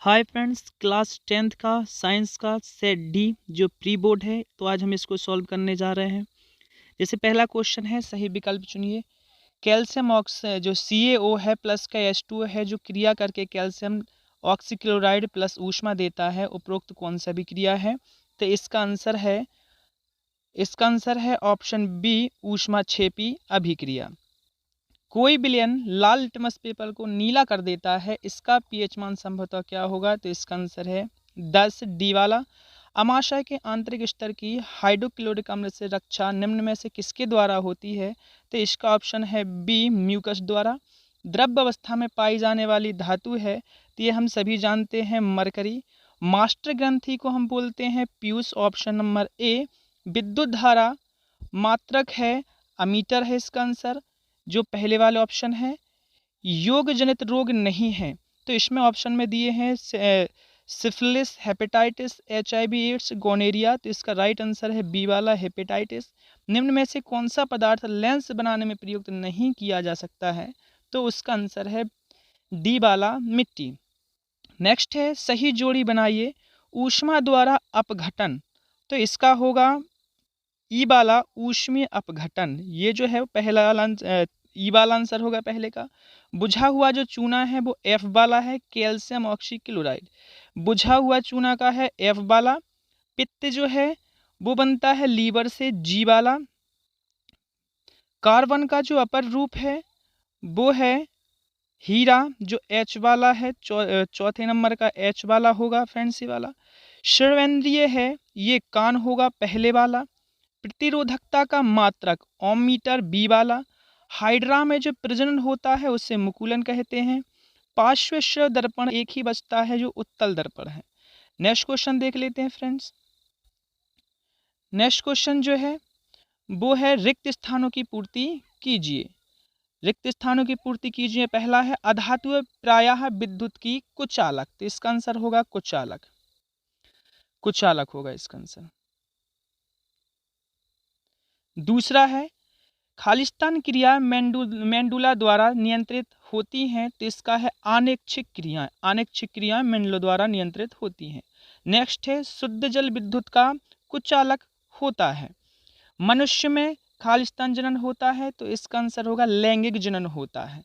Hi friends, class 10th का science का set D जो प्री बोर्ड है, तो आज हम इसको सॉल्व करने जा रहे हैं। जैसे पहला क्वेश्चन है, सही विकल्प चुनिए। कैल्शियम जो CaO है प्लस का H2O है जो क्रिया करके कैल्शियम ऑक्सीक्लोराइड प्लस ऊष्मा देता है, उपरोक्त कौन सा अभिक्रिया है? तो इसका आंसर है ऑप्शन बी, ऊष्मा क्षेपी अभिक्रिया। कोई विलयन लाल लिटमस पेपर को नीला कर देता है, इसका पीएच मान संभवतः क्या होगा? तो इसका आंसर है 10 डी वाला। अमाशय के आंतरिक स्तर की हाइड्रोक्लोरिक अम्ल से रक्षा निम्न में से किसके द्वारा होती है? तो इसका ऑप्शन है बी, म्यूकस द्वारा। द्रव्य अवस्था में पाई जाने वाली धातु है, तो ये हम सभी जानते हैं मरकरी। मास्टर ग्रंथि को हम बोलते हैं पीयूष, ऑप्शन नंबर ए। विद्युत धारा मात्रक है, अमीटर है इसका आंसर, जो पहले वाले ऑप्शन है। योग जनित रोग नहीं है, तो इसमें ऑप्शन में दिए हैं syphilis, hepatitis, HIV AIDS, gonorrhoea, तो इसका राइट आंसर है बी वाला, हेपेटाइटिस। निम्न में से कौन सा पदार्थ लेंस बनाने में प्रयुक्त नहीं किया जा सकता है? तो उसका आंसर है डी वाला, मिट्टी। नेक्स्ट है, सही जोड़ी बनाइए। ऊष्मा द्वारा अपघटन, तो इसका होगा ई वाला, ऊष्मीय अपघटन। ये जो है पहला ई वाला आंसर होगा पहले का। बुझा हुआ जो चूना है वो F वाला है, कैल्शियम ऑक्सीक्लोराइड। बुझा हुआ चूना का है F वाला। पित्त जो है वो बनता है लीवर से, G वाला। कार्बन का जो अपर रूप है वो है हीरा, जो H वाला है। चौथे नंबर का H वाला होगा फ्रेंड्स, ये वाला। श्रवणेंद्रिय है, ये कान होगा पहले वाला। प्रतिरोधकता का मात्रक ओम मीटर, बी वाला। हाइड्रा में जो प्रजनन होता है उसे मुकुलन कहते हैं। पार्श्व दर्पण एक ही बचता है जो उत्तल दर्पण है। नेक्स्ट क्वेश्चन देख लेते हैं फ्रेंड्स। नेक्स्ट क्वेश्चन जो है वो है, रिक्त स्थानों की पूर्ति कीजिए। रिक्त स्थानों की पूर्ति कीजिए। पहला है, अधातु प्रायः विद्युत की कुचालक, तो इसका आंसर होगा कुचालक। कुचालक होगा इसका आंसर। दूसरा है, खालिस्तान क्रिया मेंडुला द्वारा नियंत्रित होती हैं, तो इसका है अनैच्छिक क्रियाएं। अनैच्छिक क्रियाएं मेंडुला द्वारा नियंत्रित होती हैं। नेक्स्ट है, शुद्ध जल विद्युत का कुचालक होता है। मनुष्य में खालिस्तान जनन होता है, तो इसका आंसर होगा लैंगिक जनन होता है।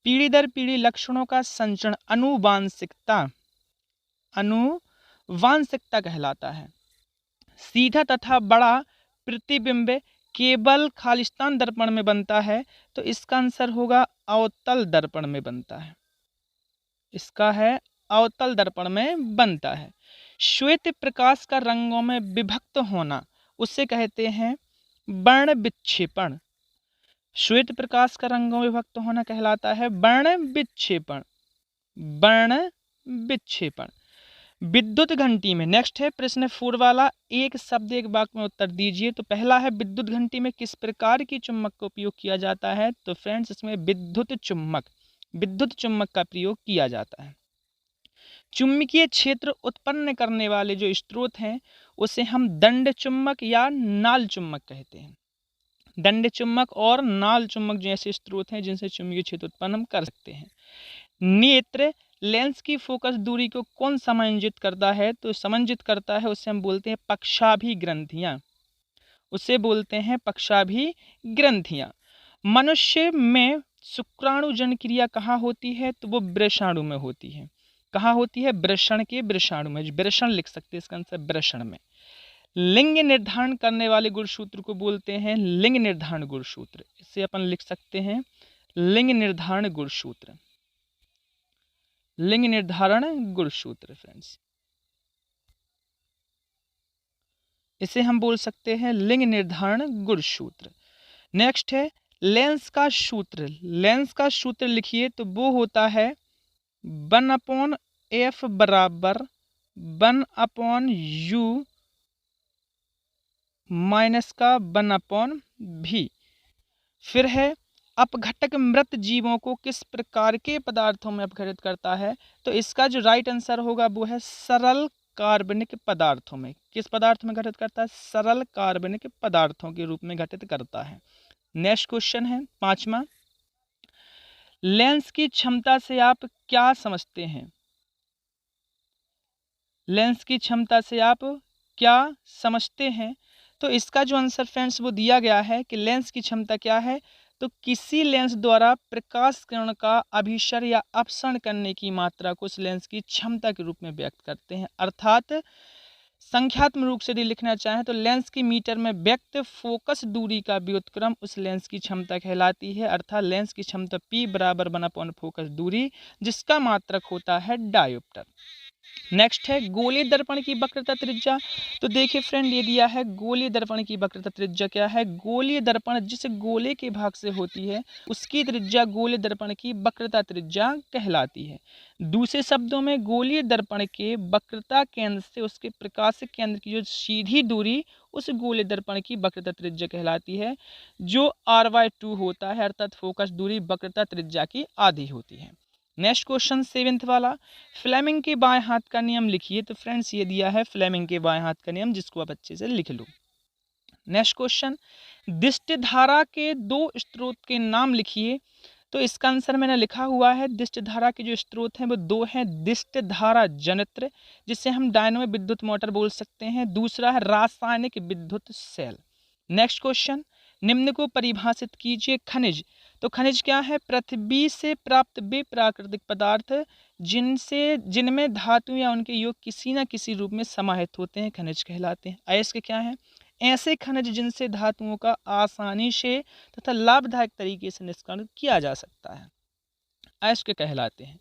पीढ़ी दर पीढ़ी लक्षणों का संचरण अनुवांशिकता कहलाता है। सीधा तथा बड़ा प्रतिबिंब केवल खालिस्तान दर्पण में बनता है, तो इसका आंसर होगा अवतल दर्पण में बनता है। इसका है अवतल दर्पण में बनता है। श्वेत प्रकाश का रंगों में विभक्त होना उसे कहते हैं वर्ण विक्षेपण। श्वेत प्रकाश का रंगों में विभक्त होना कहलाता है वर्ण विक्षेपण। वर्ण विक्षेपण। विद्युत घंटी में, नेक्स्ट है प्रश्न 4 वाला, एक शब्द एक वाक्य में उत्तर दीजिए। तो पहला है, विद्युत घंटी में किस प्रकार की चुम्बक का उपयोग किया जाता है? तो फ्रेंड्स इसमें विद्युत चुम्बक का प्रयोग किया जाता है। चुंबकीय क्षेत्र उत्पन्न करने वाले जो स्रोत हैं उसे हम दंड चुम्बक या नाल चुम्बक कहते हैं। दंड चुम्बक और नाल चुम्बक जैसे स्रोत हैं जिनसे चुंबकीय क्षेत्र उत्पन्न हम कर सकते हैं। नेत्र लेंस की फोकस दूरी को कौन समायोजित करता है? तो समन्वित करता है, उसे हम बोलते हैं पक्षाभिग्रंथियां। उसे बोलते हैं पक्षाभिग्रंथियां। मनुष्य में शुक्राणु जन क्रिया कहाँ होती है? तो वो वृषणाणु में होती है। कहाँ होती है? वृषण के वृषणाणु में। वृषण लिख सकते हैं इसका आंसर, वृषण में। लिंग निर्धारण करने वाले गुणसूत्र को बोलते हैं लिंग निर्धारण गुणसूत्र। इसे अपन लिख सकते हैं लिंग निर्धारण गुणसूत्र। लिंग निर्धारण गुणसूत्र फ्रेंड्स, इसे हम बोल सकते हैं लिंग निर्धारण गुणसूत्र। नेक्स्ट है, लेंस का सूत्र। लेंस का सूत्र लिखिए, तो वो होता है 1/f बराबर 1/u माइनस का 1/v। फिर है, अपघटक मृत जीवों को किस प्रकार के पदार्थों में अपघटित करता है? तो इसका जो राइट आंसर होगा वो है सरल कार्बनिक पदार्थों में। किस पदार्थ में घटित करता है? सरल कार्बनिक पदार्थों के रूप में घटित करता है। नेक्स्ट क्वेश्चन है 5वां, लेंस की क्षमता से आप क्या समझते हैं? लेंस की क्षमता से आप क्या समझते हैं? तो इसका जो आंसर फ्रेंड्स वो दिया गया है कि लेंस की क्षमता क्या है, तो किसी लेंस द्वारा प्रकाश किरण का अभिसरण या अपसरण करने की मात्रा को उस लेंस की क्षमता के रूप में व्यक्त करते हैं। अर्थात संख्यात्मक रूप से यदि लिखना चाहें तो लेंस की मीटर में व्यक्त फोकस दूरी का व्युत्क्रम उस लेंस की क्षमता कहलाती है। अर्थात लेंस की क्षमता P बराबर 1 फोकस दूरी, जिसका मात्रक होता है डायोप्टर। नेक्स्ट है गोलीय दर्पण की वक्रता त्रिज्या। तो देखिए फ्रेंड, ये दिया है गोलीय दर्पण की वक्रता त्रिज्या क्या है। गोलीय दर्पण जिस गोले के भाग से होती है उसकी त्रिज्या गोलीय दर्पण की वक्रता त्रिज्या कहलाती है। दूसरे शब्दों में गोलीय दर्पण के वक्रता केंद्र से उसके प्रकाशिक केंद्र की जो सीधी दूरी उस गोलीय दर्पण की वक्रता त्रिज्या कहलाती है, जो r/2 होता है। अर्थात फोकस दूरी वक्रता त्रिज्या की आधी होती है। नेक्स्ट क्वेश्चन 7th वाला, फ्लेमिंग के बाएं हाथ का नियम लिखिए। तो फ्रेंड्स ये दिया है फ्लेमिंग के बाएं हाथ का नियम, जिसको आप अच्छे से लिख लो। नेक्स्ट क्वेश्चन, दिष्ट धारा के दो स्रोत के नाम लिखिए। तो इसका आंसर मैंने लिखा हुआ है, दिष्ट धारा के जो स्रोत हैं वो दो हैं। दिष्ट धारा जनित्र, जिसे हम डायनो विद्युत मोटर बोल सकते हैं। दूसरा है रासायनिक विद्युत सेल। नेक्स्ट क्वेश्चन, निम्न को परिभाषित कीजिए। खनिज, तो खनिज क्या है? पृथ्वी से प्राप्त वे प्राकृतिक पदार्थ जिनमें धातु या उनके योग किसी न किसी रूप में समाहित होते हैं, खनिज कहलाते हैं। अयस्क क्या है? ऐसे खनिज जिनसे धातुओं का आसानी से तथा लाभदायक तरीके से निष्कर्षण किया जा सकता है, अयस्क कहलाते हैं।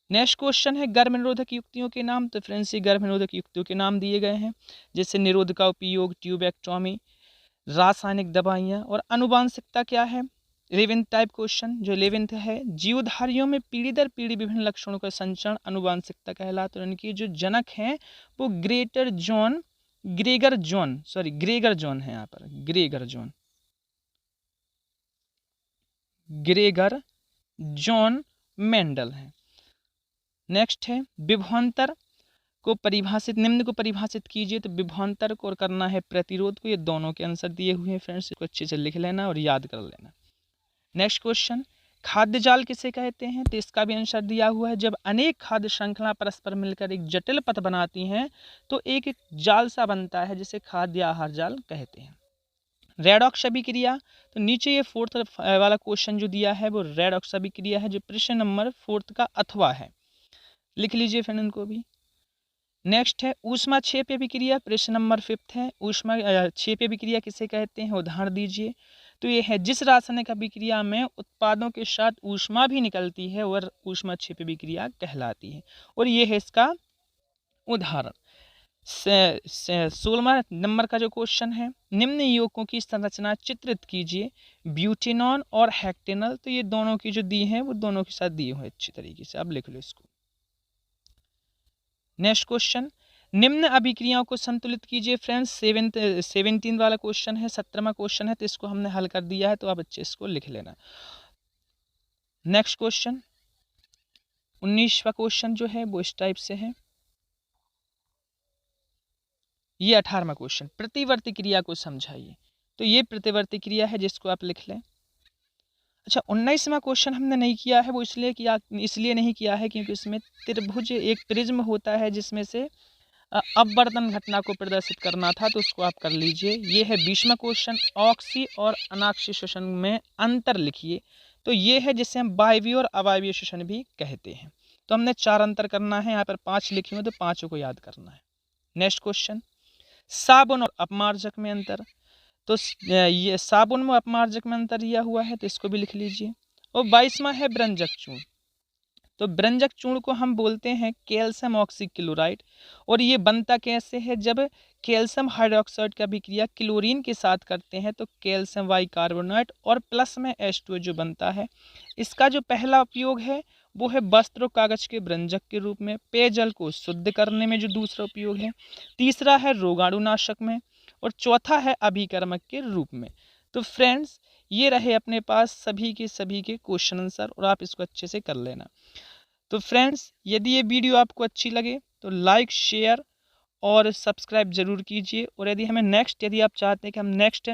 नेक्स्ट क्वेश्चन है गर्भ निरोधक युक्तियों के नाम। तो फ्रेंड्स ये गर्भ निरोधक युक्तियों के नाम दिए गए हैं, जैसे निरोध का उपयोग, ट्यूबेक्टोमी, रासायनिक दवाइयाँ। और अनुवांशिकता क्या है? 11th टाइप क्वेश्चन जो 11th है, जीवधारियों में पीढ़ी दर पीढ़ी विभिन्न लक्षणों का संचरण अनुवांशिकता कहलाता है। इनकी जो जनक हैं वो ग्रेगर जॉन है। यहाँ पर ग्रेगर जॉन मेंडल है। नेक्स्ट है विभवांतर को परिभाषित, निम्न को परिभाषित कीजिए। तो विभवांतर को और करना है प्रतिरोध को। ये दोनों के आंसर दिए हुए हैं फ्रेंड्स, इसको अच्छे से लिख लेना और याद कर लेना। नेक्स्ट क्वेश्चन, खाद्य जाल किसे कहते हैं? तो इसका भी आंसर दिया हुआ है, जब अनेक खाद्य श्रृंखला परस्पर मिलकर एक जटिल पथ बनाती हैं तो एक जाल सा बनता है, जिसे खाद्य आहार जाल कहते हैं। रेडॉक्स अभिक्रिया, तो नीचे ये 4th वाला क्वेश्चन जो दिया है वो रेडॉक्स अभिक्रिया है, जो प्रश्न नंबर 4th का अथवा है, लिख लीजिए फ्रेंड इनको भी। नेक्स्ट है ऊष्मा क्षेपीय अभिक्रिया, प्रश्न नंबर 5th है। ऊष्मा क्षेपीय अभिक्रिया किसे कहते हैं, उदाहरण दीजिए। तो ये है जिस रासायनिक अभिक्रिया में उत्पादों के साथ ऊष्मा भी निकलती है वह ऊष्मा क्षेपीय अभिक्रिया कहलाती है। और ये है इसका उदाहरण। 16वां नंबर का जो क्वेश्चन है, निम्न यौगिकों की संरचना चित्रित कीजिए। ब्यूटेनॉन और हेक्टेनल, तो ये दोनों की जो दी है वो दोनों के साथ दिए हुए अच्छी तरीके से, अब लिख लो इसको। नेक्स्ट क्वेश्चन, निम्न अभिक्रियाओं को संतुलित कीजिए। फ्रेंड्स 17 वाला क्वेश्चन है, 17वां क्वेश्चन है, तो इसको हमने हल कर दिया है, तो आप बच्चे इसको लिख लेना। नेक्स्ट क्वेश्चन 19वां क्वेश्चन जो है वो इस टाइप से है। ये 18वां क्वेश्चन, प्रतिवर्ती क्रिया को समझाइए। तो ये प्रतिवर्ती क्रिया है, जिसको आप लिख लें। अच्छा, 19वां क्वेश्चन हमने नहीं किया है, वो इसलिए नहीं किया है क्योंकि इसमें त्रिभुज एक प्रिज्म होता है जिसमें से अपवर्तन घटना को प्रदर्शित करना था, तो उसको आप कर लीजिए। ये है 20वां क्वेश्चन, ऑक्सी और अनाक्सी श्वसन में अंतर लिखिए। तो ये है जिसे हम वायवीय और अवायवीय श्वसन भी कहते हैं। तो हमने 4 अंतर करना है, यहाँ पर 5 लिखे हुए, तो 5 को याद करना है। नेक्स्ट क्वेश्चन, साबुन और अपमार्जक में अंतर। तो ये साबुन में अपमार्जक में अंतर दिया हुआ है, तो इसको भी लिख लीजिए। और 22वां है ब्रंजक चूर्ण। तो ब्रंजक चूर्ण को हम बोलते हैं कैल्शियम ऑक्सीक्लोराइड। और ये बनता कैसे है? जब कैल्शियम हाइड्रोक्साइड का अभिक्रिया क्लोरीन के साथ करते हैं तो कैल्शियम बाइकार्बोनेट और प्लस में H2O जो बनता है। इसका जो पहला उपयोग है वो है वस्त्र और कागज के ब्रंजक के रूप में। पेयजल को शुद्ध करने में जो दूसरा उपयोग है। तीसरा है रोगाणुनाशक में। और चौथा है अभिकर्मक के रूप में। तो फ्रेंड्स ये रहे अपने पास सभी के क्वेश्चन आंसर, और आप इसको अच्छे से कर लेना। तो फ्रेंड्स यदि ये वीडियो आपको अच्छी लगे तो लाइक, शेयर और सब्सक्राइब जरूर कीजिए। और यदि आप चाहते हैं कि हम नेक्स्ट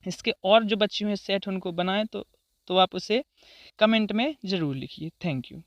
इसके और जो बचे हुए सेट उनको बनाएं तो आप उसे कमेंट में ज़रूर लिखिए। Thank you.